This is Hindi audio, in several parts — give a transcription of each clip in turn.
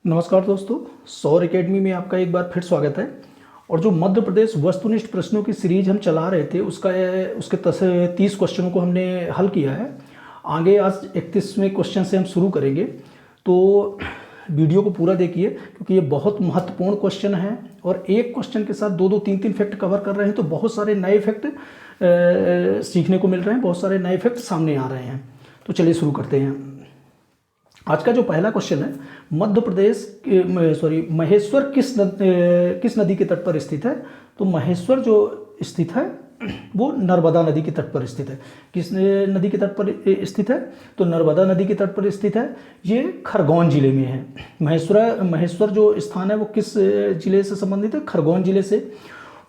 नमस्कार दोस्तों, सौर एकेडमी में आपका एक बार फिर स्वागत है। और जो मध्य प्रदेश वस्तुनिष्ठ प्रश्नों की सीरीज हम चला रहे थे उसके 30 क्वेश्चनों को हमने हल किया है। आगे आज 31वें क्वेश्चन से हम शुरू करेंगे, तो वीडियो को पूरा देखिए क्योंकि ये बहुत महत्वपूर्ण क्वेश्चन है। और एक क्वेश्चन के साथ दो तीन फैक्ट कवर कर रहे हैं, तो बहुत सारे नए फैक्ट सीखने को मिल रहे हैं, बहुत सारे नए फैक्ट सामने आ रहे हैं। तो चलिए शुरू करते हैं। आज का जो पहला क्वेश्चन है, मध्य प्रदेश महेश्वर किस नदी के तट पर स्थित है? तो महेश्वर जो स्थित है वो नर्मदा नदी के तट पर स्थित है। किस नदी के तट पर स्थित है? तो नर्मदा नदी के तट पर स्थित है। ये खरगोन जिले में है। महेश्वर जो स्थान है वो किस जिले से संबंधित है? खरगोन जिले से।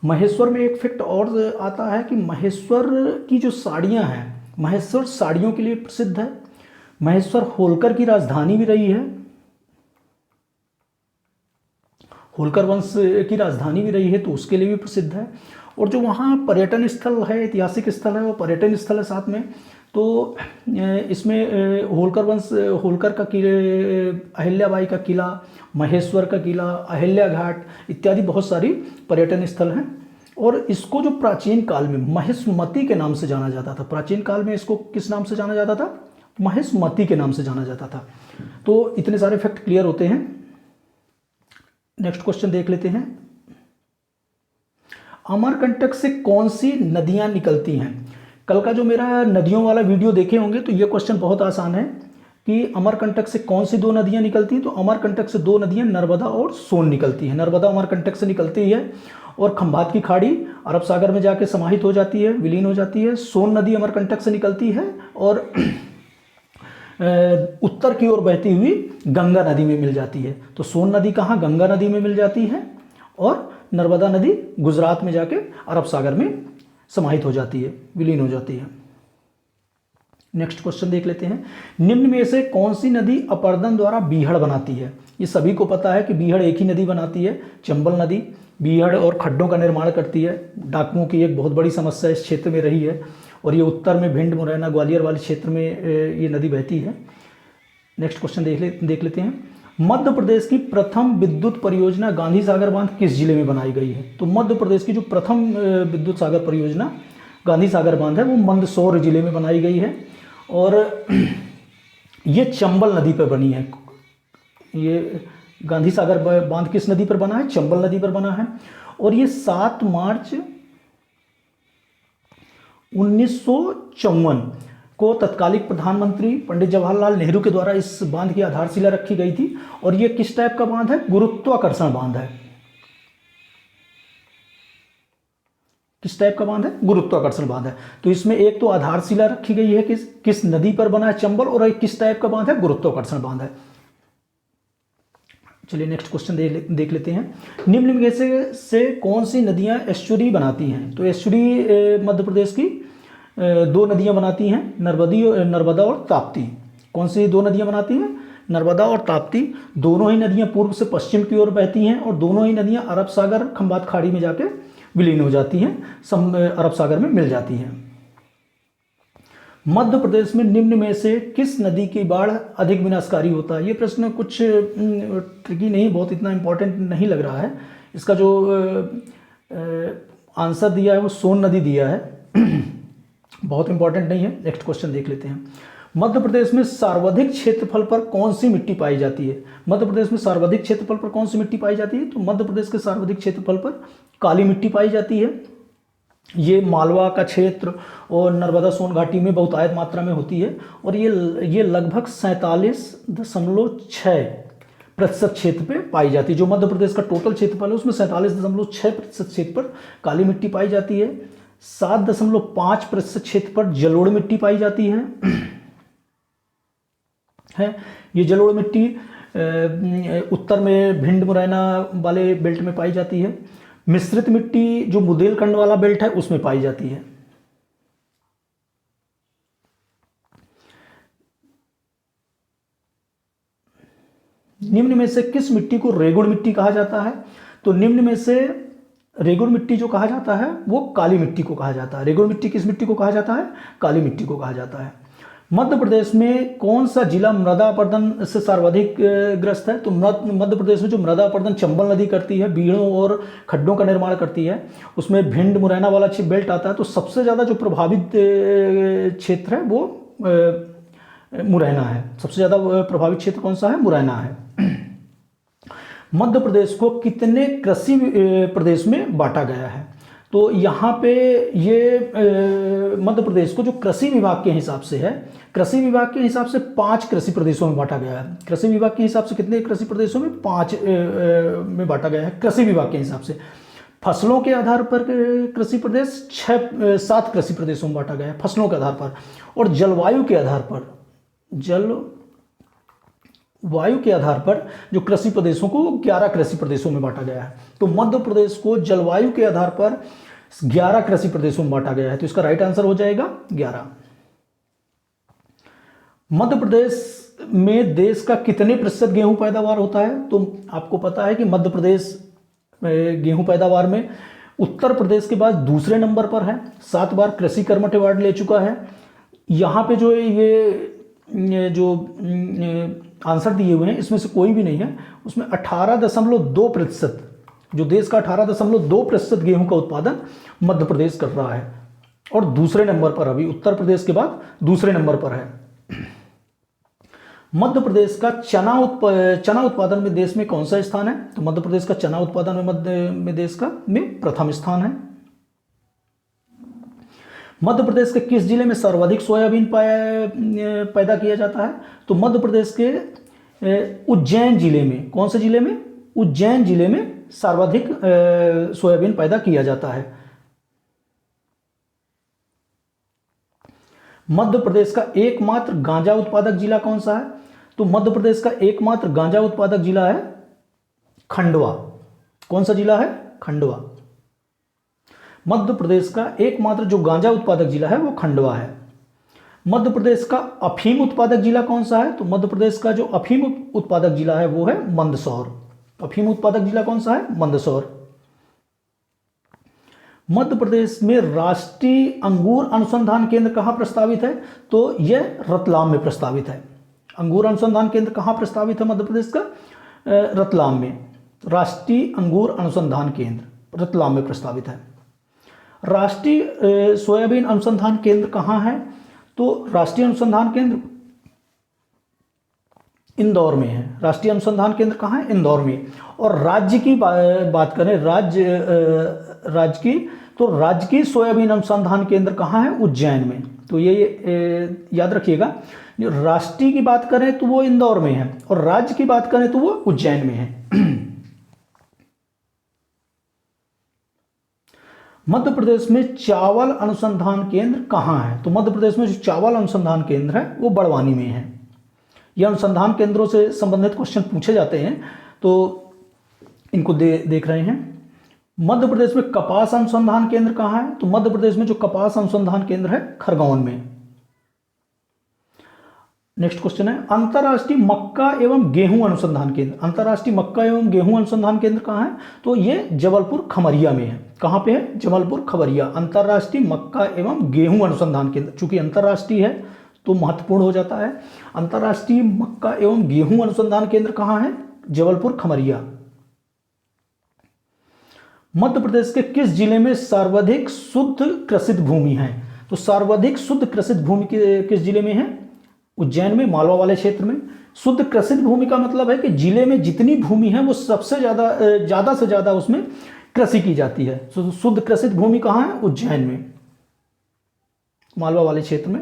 महेश्वर में एक फैक्ट और आता है कि महेश्वर की जो साड़ियाँ हैं, महेश्वर साड़ियों के लिए प्रसिद्ध है। महेश्वर होलकर की राजधानी भी रही है, होलकर वंश की राजधानी भी रही है, तो उसके लिए भी प्रसिद्ध है। और जो वहाँ पर्यटन स्थल है, ऐतिहासिक स्थल है, वो पर्यटन स्थल है साथ में। तो इसमें होलकर का किले, अहिल्याबाई का किला, महेश्वर का किला, अहिल्या घाट इत्यादि बहुत सारी पर्यटन स्थल हैं। और इसको जो प्राचीन काल में महेशमती के नाम से जाना जाता था। प्राचीन काल में इसको किस नाम से जाना जाता था? महेशमती के नाम से जाना जाता था। तो इतने सारे फैक्ट क्लियर होते हैं। नेक्स्ट क्वेश्चन देख लेते हैं। अमरकंटक से कौन सी नदियां निकलती हैं? कल का जो मेरा नदियों वाला वीडियो देखे होंगे तो ये क्वेश्चन बहुत आसान है कि अमरकंटक से कौन सी दो नदियां निकलती हैं। तो अमरकंटक से दो नदियां नर्मदा और सोन निकलती हैं। नर्मदा अमरकंटक से निकलती है और खंभात की खाड़ी अरब सागर में जाके समाहित हो जाती है, विलीन हो जाती है। सोन नदी अमरकंटक से निकलती है और उत्तर की ओर बहती हुई गंगा नदी में मिल जाती है। तो सोन नदी कहाँ? गंगा नदी में मिल जाती है। और नर्मदा नदी गुजरात में जाके अरब सागर में समाहित हो जाती है, विलीन हो जाती है। नेक्स्ट क्वेश्चन देख लेते हैं। निम्न में से कौन सी नदी अपरदन द्वारा बीहड़ बनाती है? ये सभी को पता है कि बीहड़ एक ही नदी बनाती है, चंबल नदी। बीहड़ और खड्डों का निर्माण करती है। डाकुओं की एक बहुत बड़ी समस्या इस क्षेत्र में रही है और ये उत्तर में भिंड, मुरैना, ग्वालियर वाले क्षेत्र में ये नदी बहती है। नेक्स्ट क्वेश्चन देख लेते हैं। मध्य प्रदेश की प्रथम विद्युत परियोजना गांधी सागर बांध किस जिले में बनाई गई है? तो मध्य प्रदेश की जो प्रथम विद्युत सागर परियोजना गांधी सागर बांध है वो मंदसौर जिले में बनाई गई है। और ये चंबल नदी पर बनी है। ये गांधी सागर बांध किस नदी पर बना है? चंबल नदी पर बना है। और ये 7 मार्च 1954 को तत्कालिक प्रधानमंत्री पंडित जवाहरलाल नेहरू के द्वारा इस बांध की आधारशिला रखी गई थी। और ये किस टाइप का बांध है? गुरुत्वाकर्षण बांध है। किस टाइप का बांध है? गुरुत्वाकर्षण बांध है। तो इसमें एक तो आधारशिला रखी गई है किस नदी पर बना है? चंबल। और एक किस टाइप का बांध है? गुरुत्वाकर्षण बांध है। चलिए नेक्स्ट क्वेश्चन देख लेते हैं। निम्न में से कौन सी नदियां एस्चुरी बनाती हैं? तो एस्चुरी मध्य प्रदेश की दो नदियां बनाती हैं, नर्मदा और ताप्ती। कौन सी दो नदियां बनाती हैं? नर्मदा और ताप्ती। दोनों ही नदियां पूर्व से पश्चिम की ओर बहती हैं और दोनों ही नदियां अरब सागर खंभात खाड़ी में जाके विलीन हो जाती हैं, अरब सागर में मिल जाती हैं। मध्य प्रदेश में निम्न में से किस नदी की बाढ़ अधिक विनाशकारी होता है? ये प्रश्न कुछ ट्रिकी नहीं, बहुत इतना इंपॉर्टेंट नहीं लग रहा है। इसका जो आंसर दिया है वो सोन नदी दिया है। बहुत इंपॉर्टेंट नहीं है। नेक्स्ट क्वेश्चन देख लेते हैं। मध्य प्रदेश में सर्वाधिक क्षेत्रफल पर कौन सी मिट्टी पाई जाती है? मध्य प्रदेश में सर्वाधिक क्षेत्रफल पर कौन सी मिट्टी पाई जाती है? तो मध्य प्रदेश के सर्वाधिक क्षेत्रफल पर काली मिट्टी पाई जाती है। ये मालवा का क्षेत्र और नर्मदा सोन घाटी में बहुतायत मात्रा में होती है। और ये लगभग 47.6% क्षेत्र पे पाई जाती है। जो मध्य प्रदेश का टोटल क्षेत्रफल है उसमें 47.6% क्षेत्र पर काली मिट्टी पाई जाती है। 7.5% क्षेत्र पर जलोढ़ मिट्टी पाई जाती है। ये जलोढ़ मिट्टी उत्तर में भिंड, मुरैना वाले बेल्ट में पाई जाती है। मिश्रित मिट्टी जो बुंदेलखंड वाला बेल्ट है उसमें पाई जाती है। निम्न में से किस मिट्टी को रेगुड़ मिट्टी कहा जाता है? तो निम्न में से रेगुड़ मिट्टी जो कहा जाता है वो काली मिट्टी को कहा जाता है। रेगुड़ मिट्टी किस मिट्टी को कहा जाता है? काली मिट्टी को कहा जाता है। मध्य प्रदेश में कौन सा जिला मृदा अपरदन से सर्वाधिक ग्रस्त है? तो मध्य प्रदेश में जो मृदा अपरदन चंबल नदी करती है, बीड़ों और खड्डों का निर्माण करती है, उसमें भिंड मुरैना वाला बेल्ट आता है। तो सबसे ज़्यादा जो प्रभावित क्षेत्र है वो मुरैना है। सबसे ज़्यादा प्रभावित क्षेत्र कौन सा है? मुरैना है। मध्य प्रदेश को कितने कृषि प्रदेश में बांटा गया है? तो यहाँ पे ये मध्य प्रदेश को जो कृषि विभाग के हिसाब से है, कृषि विभाग के हिसाब से 5 कृषि प्रदेशों में बांटा गया है। कृषि विभाग के हिसाब से कितने कृषि प्रदेशों में? 5 में बांटा गया है कृषि विभाग के हिसाब से। फसलों के आधार पर कृषि प्रदेश 7 कृषि प्रदेशों में बांटा गया है फसलों के आधार पर। और जलवायु के आधार पर, वायु के आधार पर जो कृषि प्रदेशों को 11 कृषि प्रदेशों में बांटा गया है। तो मध्य प्रदेश को जलवायु के आधार पर 11 कृषि प्रदेशों में बांटा गया है। तो इसका राइट आंसर हो जाएगा 11। मध्य प्रदेश में देश का कितने प्रतिशत गेहूं पैदावार होता है? तो आपको पता है कि मध्य प्रदेश गेहूं पैदावार में उत्तर प्रदेश के बाद दूसरे नंबर पर है। 7 बार कृषि कर्मठ अवार्ड ले चुका है। यहाँ पे जो ये जो आंसर दिए हुए हैं इसमें से कोई भी नहीं है। उसमें 18.2%, जो देश का 18.2% गेहूं का उत्पादन मध्य प्रदेश कर रहा है और दूसरे नंबर पर, अभी उत्तर प्रदेश के बाद दूसरे नंबर पर है। मध्य प्रदेश का चना उत्पादन में देश में कौन सा स्थान है? तो मध्य प्रदेश का चना उत्पादन में देश का में प्रथम स्थान है। मध्य प्रदेश के किस जिले में सर्वाधिक सोयाबीन पैदा किया जाता है? तो मध्य प्रदेश के उज्जैन जिले में, कौन से जिले में? उज्जैन जिले में सर्वाधिक सोयाबीन पैदा किया जाता है। मध्य प्रदेश का एकमात्र गांजा उत्पादक जिला कौन सा है? तो मध्य प्रदेश का एकमात्र गांजा उत्पादक जिला है खंडवा। कौन सा जिला है? खंडवा। मध्य प्रदेश का एकमात्र जो गांजा उत्पादक जिला है वो खंडवा है। मध्य प्रदेश का अफीम उत्पादक जिला कौन सा है? तो मध्य प्रदेश का जो अफीम उत्पादक जिला है वो है मंदसौर। अफीम उत्पादक जिला कौन सा है? मंदसौर। मध्य प्रदेश में राष्ट्रीय अंगूर अनुसंधान केंद्र कहाँ प्रस्तावित है? तो यह रतलाम में प्रस्तावित है। अंगूर अनुसंधान केंद्र कहाँ प्रस्तावित है मध्य प्रदेश का? रतलाम में। राष्ट्रीय अंगूर अनुसंधान केंद्र रतलाम में प्रस्तावित है। राष्ट्रीय सोयाबीन अनुसंधान केंद्र कहाँ है? तो राष्ट्रीय अनुसंधान केंद्र इंदौर में है। राष्ट्रीय अनुसंधान केंद्र कहाँ है? इंदौर में। और राज्य की बात करें, राज्य की, तो राज्य की सोयाबीन अनुसंधान केंद्र कहाँ है? उज्जैन में। तो ये याद रखिएगा, राष्ट्रीय की बात करें तो वो इंदौर में है और राज्य की बात करें तो वो उज्जैन में है। मध्य प्रदेश में चावल अनुसंधान केंद्र कहाँ है? तो मध्य प्रदेश में जो चावल अनुसंधान केंद्र है वो बड़वानी में है। यह अनुसंधान केंद्रों से संबंधित क्वेश्चन पूछे जाते हैं तो इनको देख रहे हैं। मध्य प्रदेश में कपास अनुसंधान केंद्र कहाँ है? तो मध्य प्रदेश में जो कपास अनुसंधान केंद्र है खरगोन में। नेक्स्ट क्वेश्चन है, अंतर्राष्ट्रीय मक्का एवं गेहूं अनुसंधान केंद्र। अंतर्राष्ट्रीय मक्का एवं गेहूं अनुसंधान केंद्र कहाँ है? तो ये जबलपुर खमरिया में है। कहाँ पे है? जबलपुर खमरिया। अंतर्राष्ट्रीय मक्का एवं गेहूं अनुसंधान केंद्र, चूंकि अंतर्राष्ट्रीय है तो महत्वपूर्ण हो जाता है। अंतर्राष्ट्रीय मक्का एवं गेहूं अनुसंधान केंद्र कहाँ है? जबलपुर खमरिया। मध्य प्रदेश के किस जिले में सर्वाधिक शुद्ध कृषित भूमि है? तो सर्वाधिक शुद्ध कृषित भूमि किस जिले में है? उज्जैन में, मालवा वाले क्षेत्र में। शुद्ध कृषित भूमि का मतलब है कि जिले में जितनी भूमि है वो सबसे ज़्यादा से ज़्यादा उसमें कृषि की जाती है। शुद्ध कृषित भूमि कहाँ है? उज्जैन में, मालवा वाले क्षेत्र में।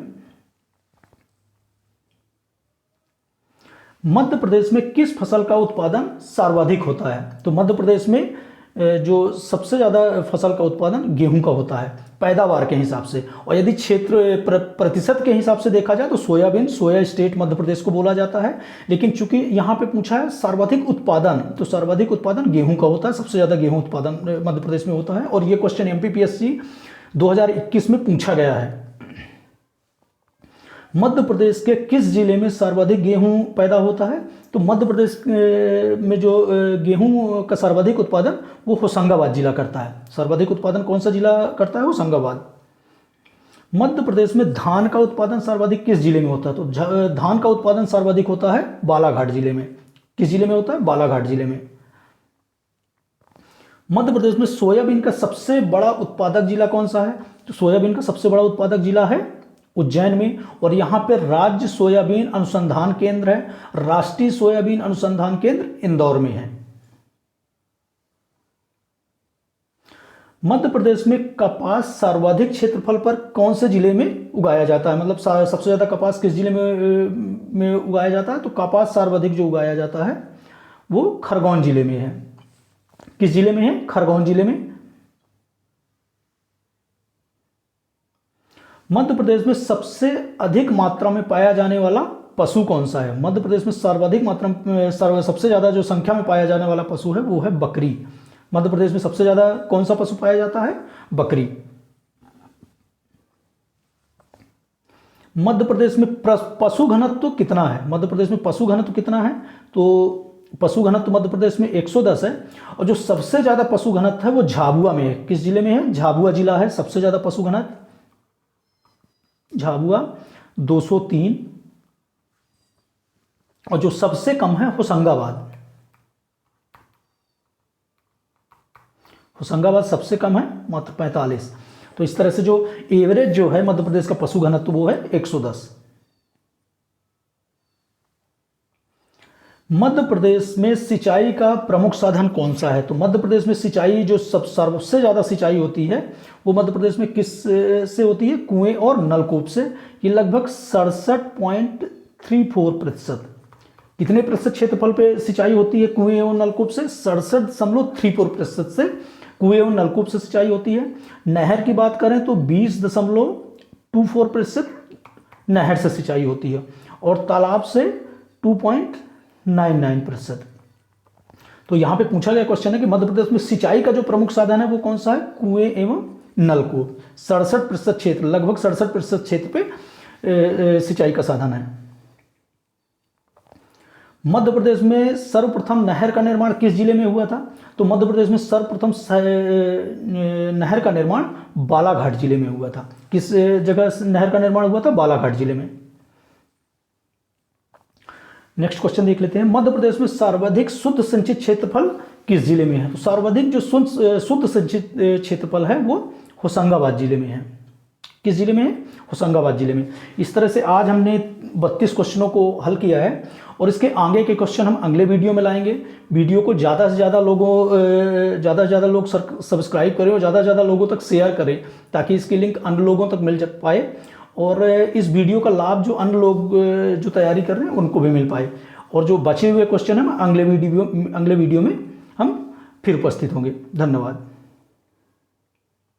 मध्य प्रदेश में किस फसल का उत्पादन सर्वाधिक होता है? तो मध्य प्रदेश में जो सबसे ज़्यादा फसल का उत्पादन गेहूं का होता है पैदावार के हिसाब से। और यदि क्षेत्र प्रतिशत के हिसाब से देखा जाए तो soybean, soya state Madhya Pradesh को बोला जाता है। लेकिन चूंकि यहाँ पे पूछा है सर्वाधिक उत्पादन, तो सर्वाधिक उत्पादन गेहूं का होता है। सबसे ज़्यादा गेहूं उत्पादन मध्य प्रदेश में होता है। और ये क्वेश्चन MPPSC 2021 में पूछा गया है। मध्य प्रदेश के किस जिले में सर्वाधिक गेहूं पैदा होता है? तो मध्य प्रदेश में जो गेहूं का सर्वाधिक उत्पादन वो होशंगाबाद जिला करता है। सर्वाधिक उत्पादन कौन सा जिला करता है? होशंगाबाद। मध्य प्रदेश में धान का उत्पादन सर्वाधिक किस जिले में होता है? तो धान का उत्पादन सर्वाधिक होता है बालाघाट जिले में। किस जिले में होता है? बालाघाट जिले में। मध्य प्रदेश में सोयाबीन का सबसे बड़ा उत्पादक जिला कौन सा है? तो सोयाबीन का सबसे बड़ा उत्पादक जिला है उज्जैन में, और यहां पर राज्य सोयाबीन अनुसंधान केंद्र है, राष्ट्रीय सोयाबीन अनुसंधान केंद्र इंदौर में है। मध्य प्रदेश में कपास सर्वाधिक क्षेत्रफल पर कौन से जिले में उगाया जाता है? मतलब सबसे ज्यादा कपास किस जिले में उगाया जाता है? तो कपास सर्वाधिक जो उगाया जाता है वो खरगोन जिले में है। किस जिले में है? खरगोन जिले में। मध्य प्रदेश में सबसे अधिक मात्रा में पाया जाने वाला पशु कौन सा है? मध्य प्रदेश में सर्वाधिक मात्रा में सबसे ज्यादा जो संख्या में पाया जाने वाला पशु है वो है बकरी। मध्य प्रदेश में सबसे ज्यादा कौन सा पशु पाया जाता है? बकरी। मध्य प्रदेश में पशु घनत्व कितना है? मध्य प्रदेश में पशु घनत्व कितना है? तो पशु घनत्व मध्य प्रदेश में 110 है, और जो सबसे ज्यादा पशु घनत्व है वो झाबुआ में है। किस जिले में है? झाबुआ जिला है सबसे ज्यादा पशु घनत्व, झाबुआ 203, और जो सबसे कम है होशंगाबाद। होशंगाबाद सबसे कम है मात्र 45। तो इस तरह से जो एवरेज जो है मध्य प्रदेश का पशु घनत्व वो है 110। मध्य प्रदेश में सिंचाई का प्रमुख साधन कौन सा है? तो मध्य प्रदेश में सिंचाई जो सबसे ज्यादा सिंचाई होती है वो मध्य प्रदेश में किस से होती है? कुएं और नलकूप से। ये लगभग 67.34%। कितने प्रतिशत क्षेत्रफल पे सिंचाई होती है कुएं और नलकूप से? 67.34% से कुएं और नलकूप से सिंचाई होती है। नहर की बात करें तो 20.24% नहर से सिंचाई होती है, और तालाब से 2.99%। तो यहां पे पूछा गया क्वेश्चन है कि मध्य प्रदेश में सिंचाई का जो प्रमुख साधन है वो कौन सा है? कुएं एवं नलकूप। 67% क्षेत्र, लगभग 67% क्षेत्र पे सिंचाई का साधन है। मध्य प्रदेश में सर्वप्रथम नहर का निर्माण किस जिले में हुआ था? तो मध्य प्रदेश में सर्वप्रथम नहर का निर्माण बालाघाट जिले में हुआ था। किस जगह नहर का निर्माण हुआ था? बालाघाट जिले में। नेक्स्ट क्वेश्चन देख लेते हैं। मध्य प्रदेश में सर्वाधिक शुद्ध संचित क्षेत्रफल किस जिले में है? तो सर्वाधिक जो शुद्ध संचित क्षेत्रफल है वो होशंगाबाद जिले में है। किस जिले में है? होशंगाबाद जिले में। इस तरह से आज हमने 32 क्वेश्चनों को हल किया है, और इसके आगे के क्वेश्चन हम अगले वीडियो में लाएंगे। वीडियो को ज़्यादा से ज़्यादा लोग सब्सक्राइब करें और ज़्यादा से ज़्यादा लोगों तक शेयर करें, ताकि इसकी लिंक अन्य लोगों तक मिल पाए, और इस वीडियो का लाभ जो अन्य लोग जो तैयारी कर रहे हैं उनको भी मिल पाए। और जो बचे हुए क्वेश्चन हैं अगले वीडियो में हम फिर उपस्थित होंगे। धन्यवाद।